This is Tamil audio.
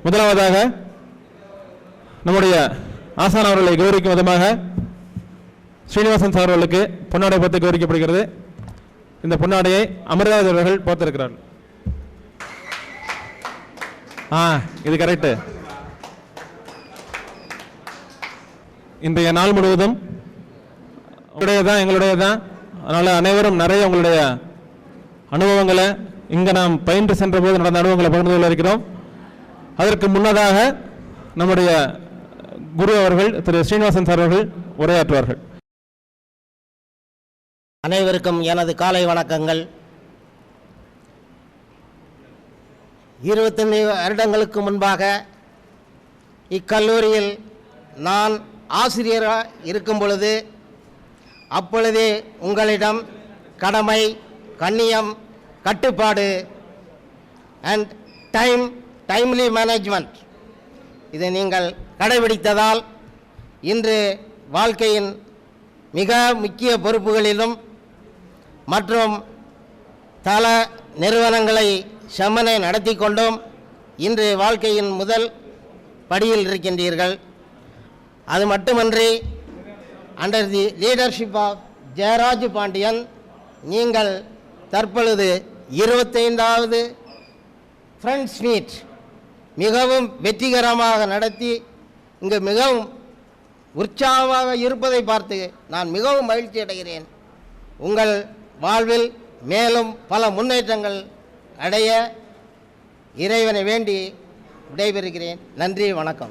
முதலாவதாக நம்முடைய ஆசான் அவர்களை கௌரவிக்கும் விதமாக ஸ்ரீனிவாசன் சார் அவர்களுக்கு பொன்னாடை போர்த்து கௌரவிக்கப்படுகிறது. இந்த பொன்னாடையை அமர்ராஜ் அவர்கள் போர்த்திருக்கிறார்கள். இது கரெக்ட். இன்றைய நாள் முழுவதும் எங்களுடையதான். அதனால அனைவரும் நிறைய உங்களுடைய அனுபவங்களை இங்கே நாம் பயின்று சென்ற போது நடந்த அனுபவங்களை பகிர்ந்து கொள்ள இருக்கிறோம். அதற்கு முன்னதாக நம்முடைய குரு அவர்கள் திரு ஸ்ரீனிவாசன் சார் அவர்கள் உரையாற்றுவார்கள். அனைவருக்கும் எனது காலை வணக்கங்கள். 25 வருடங்களுக்கு முன்பாக இக்கல்லூரியில் நான் ஆசிரியராக இருக்கும் பொழுது அப்பொழுதே உங்களிடம் கடமை, கண்ணியம், கட்டுப்பாடு அண்ட் டைம்லி மேனேஜ்மெண்ட் இதை நீங்கள் கடைபிடித்ததால் இன்று வாழ்க்கையின் மிக முக்கிய பொறுப்புகளிலும் மற்றும் தல நிறுவனங்களை செம்மனை நடத்தி கொண்டும் இன்று வாழ்க்கையின் முதல் படியில் இருக்கின்றீர்கள். அது மட்டுமன்றி under the leadership of Jayaraj Pandian நீங்கள் தற்பொழுது 25வது ஃப்ரெண்ட்ஸ் மீட் மிகவும் வெற்றிகரமாக நடத்தி இங்கு மிகவும் உற்சாகமாக இருப்பதை பார்த்து நான் மிகவும் மகிழ்ச்சி அடைகிறேன். உங்கள் வாழ்வில் மேலும் பல முன்னேற்றங்கள் அடைய இறைவனை வேண்டி விடைபெறுகிறேன். நன்றி, வணக்கம்.